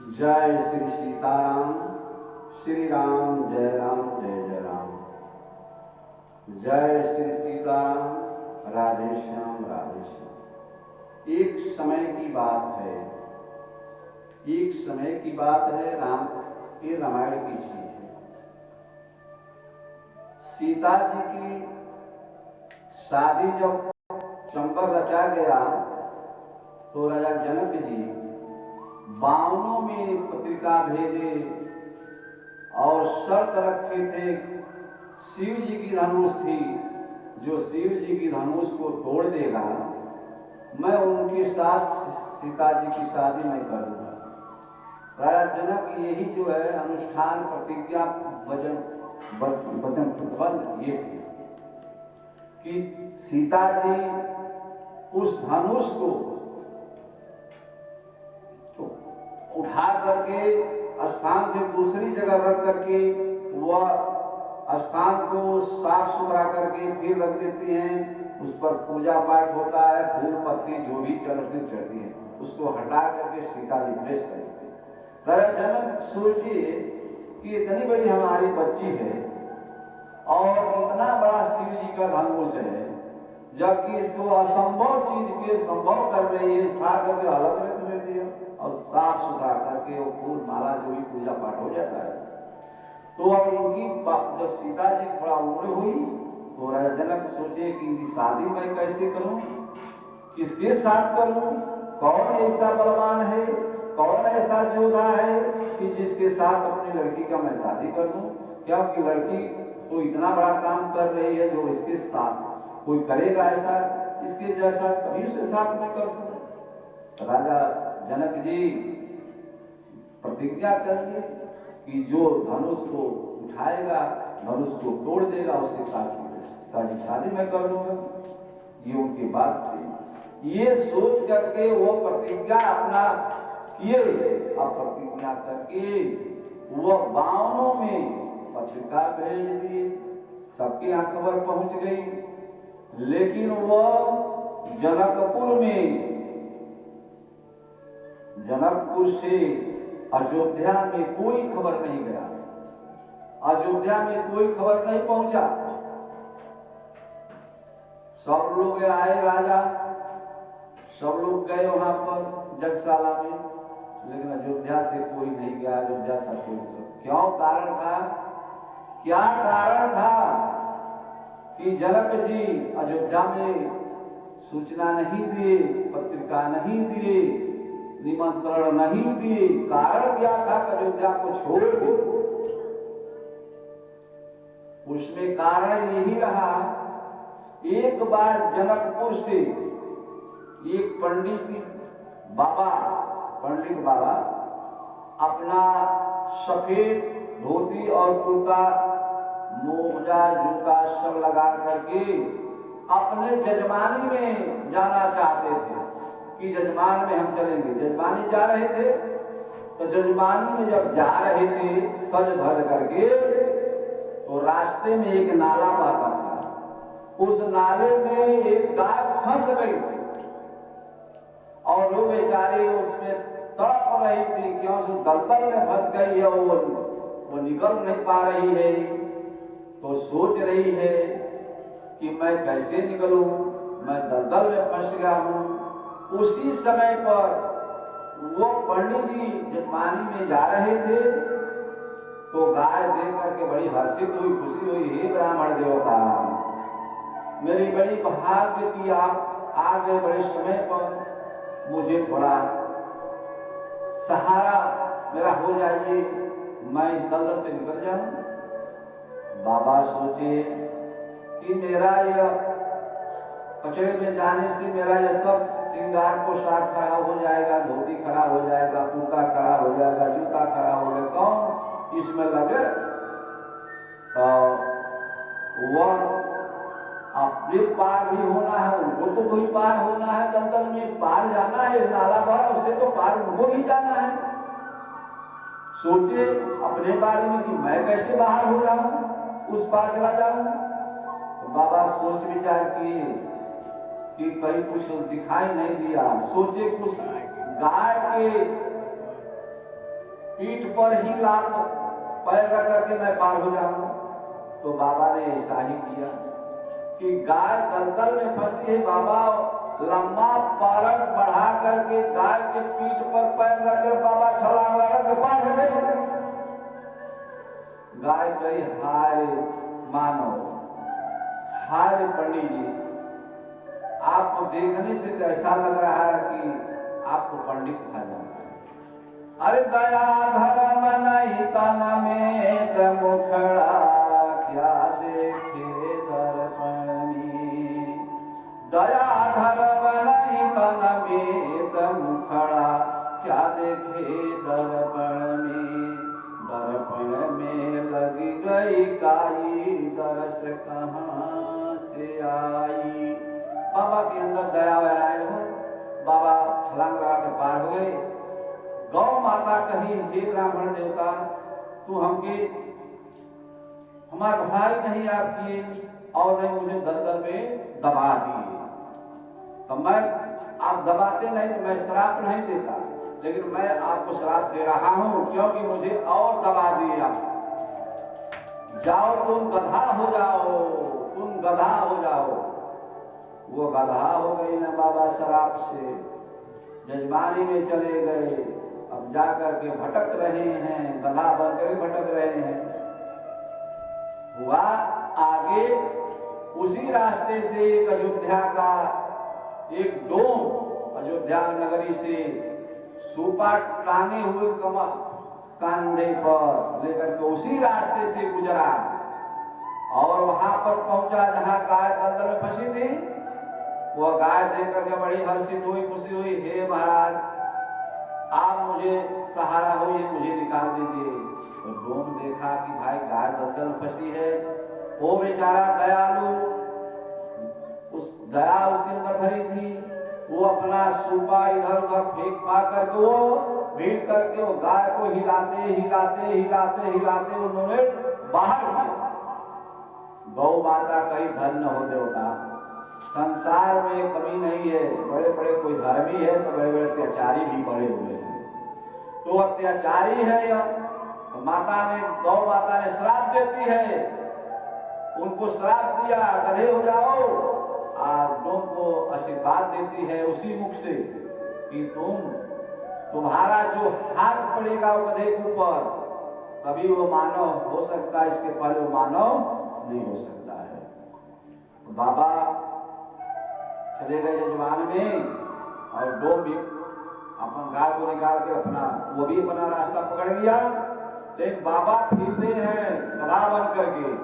जय श्री सीताराम। श्री राम जय राम जय जय राम। जय श्री सीताराम। राधे श्याम राधे श्याम। एक समय की बात है, एक समय की बात है। ये रामायण की चीज है। सीता जी की शादी जब चंबर रचा गया तो राजा जनक जी बावनों में पत्रिका भेजे और शर्त रखे थे। शिव जी की धनुष थी, जो शिव जी की धनुष को तोड़ देगा मैं उनके साथ सीता जी की शादी मैं कर दूंगा। राजा जनक यही जो है अनुष्ठान प्रतिज्ञा वचन बंद ये थे कि सीता जी उस धनुष को उठा करके स्थान से दूसरी जगह रख करके वह स्थान को साफ सुथरा करके फिर रख देती हैं। उस पर पूजा पाठ होता है, फूल पत्ती जो भी चढ़ती है उसको हटा करके सीता जी प्रेस करते हैं। राजा जनक सोचिए कि इतनी बड़ी हमारी बच्ची है और इतना बड़ा शिव जी का धनुष है, जबकि इसको असंभव चीज के संभव कर रही है, उठा करके अलग रख देती है और साफ सुथरा करके वो फूल माला जो भी पूजा पाठ हो जाता है। तो अब इनकी जब सीता जी थोड़ा उम्र हुई तो राजा जनक सोचे कि इनकी शादी मैं कैसे करूं, किसके साथ करूं, कौन ऐसा बलवान है, कौन ऐसा योद्धा है कि जिसके साथ अपनी लड़की का मैं शादी कर दूं। क्योंकि लड़की तो इतना बड़ा काम कर रही है, जो इसके साथ कोई करेगा ऐसा इसके जैसा तभी उसके साथ मैं कर सकूं। राजा जनक जी प्रतिज्ञा कर लिए कि जो धनुष को उठाएगा, धनुष को तोड़ देगा, उसके साथ शादी मैं कर दूंगा। ये उनकी बात थी। ये सोच करके वो प्रतिज्ञा अपना किए। अब प्रतिज्ञा करके वो बावनों में पत्रिका भेज दिए, सबके यहाँ खबर पहुंच गई। लेकिन वो जनकपुर से अयोध्या में कोई खबर नहीं गया, अयोध्या में कोई खबर नहीं पहुंचा। सब लोग आए, राजा सब लोग गए वहां पर जगशाला में, लेकिन अयोध्या से कोई नहीं गया। अयोध्या से कोई, क्यों? कारण था, क्या कारण था कि जनक जी अयोध्या में सूचना नहीं दिए, पत्रिका नहीं दिए, निमंत्रण नहीं दिए। कारण क्या था कि अयोध्या को छोड़ दिए? उसमें कारण यही रहा, एक बार जनकपुर से एक पंडित बाबा अपना सफेद धोती और कुर्ता, मोजा, जूता सब लगा करके अपने जजमानी में जाना चाहते थे कि जजमान में हम चलेंगे। जजमानी जा रहे थे तो जजमानी में जब जा रहे थे सज धज करके, तो रास्ते में एक नाला बहता था। उस नाले में एक गाय फंस गई थी और वो बेचारे उसमें तड़प रही थी, क्यों? दलदल में फंस गई है, वो निकल नहीं पा रही है। तो सोच रही है कि मैं कैसे निकलूं, मैं दलदल में फंस गया हूं। उसी समय पर वो पंडित जी जजमानी में जा रहे थे तो गाय देख करके बड़ी हर्षित हुई, खुशी हुई। हे ब्राह्मण देवता, मेरी बड़ी भाग्य की आप आ गए बड़े समय पर, मुझे थोड़ा सहारा मेरा हो जाइए, मैं इस दलदल से निकल जाऊं। बाबा सोचे कि मेरा यह कचरे में जाने से मेरा यह सब श्रृंगार पोशाक खराब हो जाएगा, धोती खराब हो जाएगा, कुर्ता खराब हो जाएगा, जूता खराब हो जाएगा, कौन इसमें लगे? तो वह अपने पार भी होना है, उनको तो वही पार होना है, दलदल में पार जाना है, नाला पार, उससे तो पार उनको भी जाना है। सोचे अपने बारे में कि मैं कैसे बाहर हो जाऊं, उस पार चला जाऊं। तो बाबा सोच विचार किए कि कहीं कुछ दिखाई नहीं दिया। सोचे कुछ गाय के पीठ पर ही लात पैर रख करके मैं पार हो जाऊं। तो बाबा ने ऐसा ही किया कि गाय दलदल में फंसी है, बाबा लंबा पारक बढ़ा करके गाय के पीठ पर पैर रख कर बाबा छलांग लगा के पार हो गए। गाय गई, हाय मानो, हाय पंडित जी, आपको देखने से तो ऐसा लग रहा है कि आपको पंडित कहा जाता है। अरे दया धर्म नहीं तन में मुखड़ा, क्या देखे दर्पण में। दया धर्म नहीं तन में मुखड़ा, क्या देखे दर्पण में। दर्पण में लग गई काई, दरस कहाँ से आई। बाबा के अंदर दया बहराए हो, बाबा छलांग लगा कर पार हो गए। गौ माता कही, हे ब्राह्मण देवता, तू हमके हमारे भाई नहीं आप किए और नहीं मुझे दलदल में दबा दिए। तो मैं, आप दबाते नहीं तो मैं श्राप नहीं देता, लेकिन मैं आपको श्राप दे रहा हूं क्योंकि मुझे और दबा दिया। जाओ तुम गधा हो जाओ, तुम गधा हो जाओ। वो गधा हो गई ना बाबा शराब से, जजमानी में चले गए। अब जाकर के भटक रहे हैं, गधा बनकर भटक रहे हैं। हुआ आगे उसी रास्ते से एक अयोध्या का एक डोम, अयोध्या नगरी से सूपा टांगे हुए कंधे पर लेकर के उसी रास्ते से गुजरा और वहां पर पहुंचा जहां गाय दलदल में फंसी थी। वो गाय देख करके बड़ी हर्षित हुई, खुशी हुई, हे महाराज आप मुझे सहारा होइए, मुझे निकाल दीजिए। तो डोम देखा कि भाई गाय दलदल में फंसी है, वो बेचारा दयालु, उस दया उसके अंदर भरी थी। वो अपना सूपा इधर उधर फेंक फाक करके वो भीड़ करके वो गाय को हिलाते हिलाते हिलाते हिलाते उन्होंने बाहर किया। गौ माता कही धन्य हो देवता, संसार में कमी नहीं है। बड़े बड़े कोई धर्मी है तो बड़े बड़े अत्याचारी भी बड़े हुए हैं। तो अत्याचारी है यह, तो माता ने, गौ माता ने श्राप देती है, उनको श्राप दिया गधे हो जाओ, और डोम को आशीर्वाद देती है उसी मुख से कि तुम्हारा जो हाथ पड़ेगा वो गधे के ऊपर, कभी वो मानव हो सकता है, इसके पहले वो मानव नहीं हो सकता है। तो बाबा चले गए जजमान में और डोम भी अपन गाय को निकाल के अपना, वो भी अपना रास्ता पकड़ लिया। लेकिन बाबा फिरते हैं गधा बन करके,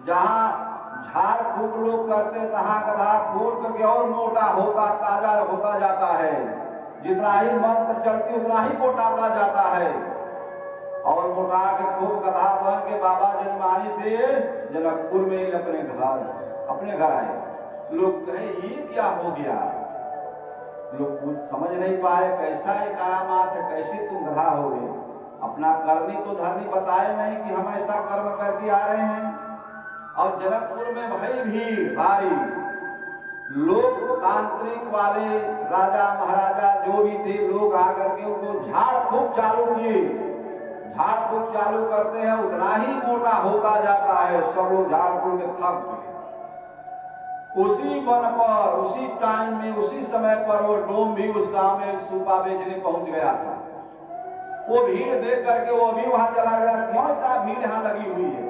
जहां झाड़ फूक लोग करते तहां गधा खोल करके और मोटा होता, ताजा होता जाता है। जितना ही मंत्र चलती उतना ही मोटाता जाता है और मोटा के खूब गधा बन के बाबा जजमानी से जनकपुर में अपने घर आए। लोग कहे ये क्या हो गया, लोग कुछ समझ नहीं पाए, कैसा ये करामात है, कैसे तुम गधा हो गए। अपना करनी तो धरनी बताए नहीं कि हम ऐसा कर्म करके आ रहे हैं। और जनकपुर में भाई भीड़ भारी लोग, तांत्रिक वाले राजा महाराजा जो भी थे, लोग आकर के उनको झाड़ फूक चालू किए। झाड़ फूक चालू करते हैं, उतना ही मोटा होता जाता है। सब लोग झाड़ फूक के थक गए। उसी वन पर, उसी टाइम में, उसी समय पर वो डोम भी उस गांव में सूपा बेचने पहुंच गया था। वो भीड़ देख करके वो भी वहां चला गया, क्यों इतना भीड़ यहाँ लगी हुई है।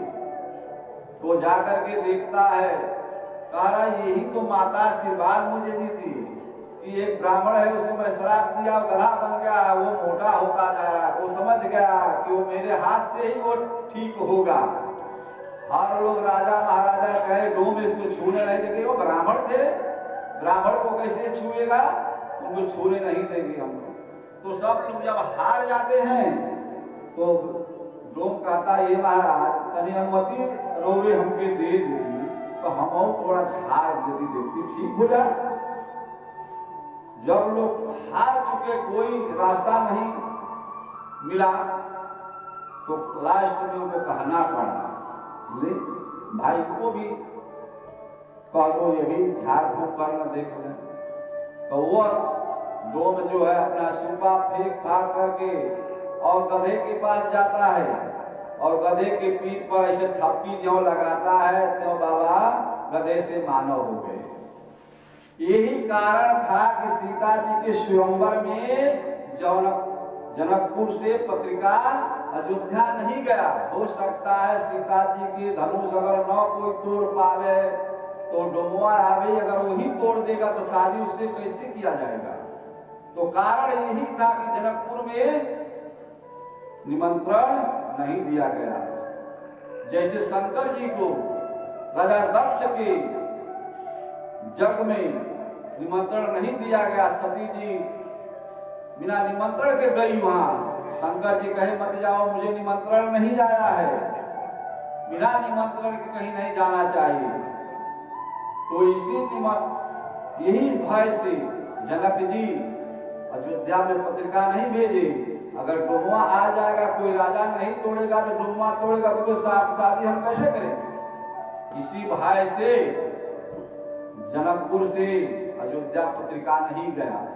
तो जाकर के देखता है, कह रहा यही तो माता आशीर्वाद मुझे दी थी कि एक ब्राह्मण है, उसको मैं श्राप दिया, गधा बन गया, वो मोटा होता जा रहा है। वो समझ गया कि वो मेरे हाथ से ही वो ठीक होगा। हर लोग राजा महाराजा कहे डोम इसको छूने नहीं देंगे। वो ब्राह्मण थे, ब्राह्मण को कैसे छुएगा, उनको छूने नहीं देंगे हम लोग। तो सब लोग जब हार जाते हैं तो डोम कहता ये महाराज तनी अनुमति रोवे हमके दे देती तो हम थोड़ा झाड़ देती, देखती ठीक हो जाए। जब लोग हार चुके, कोई रास्ता नहीं मिला, तो लास्ट में उनको कहना पड़ा, ले भाई को भी कह दो ये भी झाड़ फूक करना देख लें। तो वो डोम जो है अपना सूपा फेंक फाक करके और गधे के पास जाता है और गधे के पीठ पर ऐसे थप्पी ज्यों लगाता है त्यों बाबा गधे से मानव हो गए। यही कारण था कि सीता जी के स्वयंवर में जनकपुर से पत्रिका अयोध्या नहीं गया। हो सकता है सीता जी के धनुष अगर न कोई तोड़ पावे तो डोमवार आवे अगर वही तोड़ देगा तो शादी उससे कैसे किया जाएगा। तो कारण यही था कि जनकपुर में निमंत्रण नहीं दिया गया। जैसे शंकर जी को राजा दक्ष के जग में निमंत्रण नहीं दिया गया, सती जी बिना निमंत्रण के गई वहां। शंकर जी कहे मत जाओ, मुझे निमंत्रण नहीं आया है, बिना निमंत्रण के कहीं नहीं जाना चाहिए। तो यही भय से जनक जी अयोध्या में पत्रिका नहीं भेजे। अगर डोमवा आ जाएगा, कोई राजा नहीं तोड़ेगा तो डोमवा तोड़ेगा तो शादी हम कैसे करें। इसी भय से जनकपुर से अयोध्या पत्रिका नहीं गया।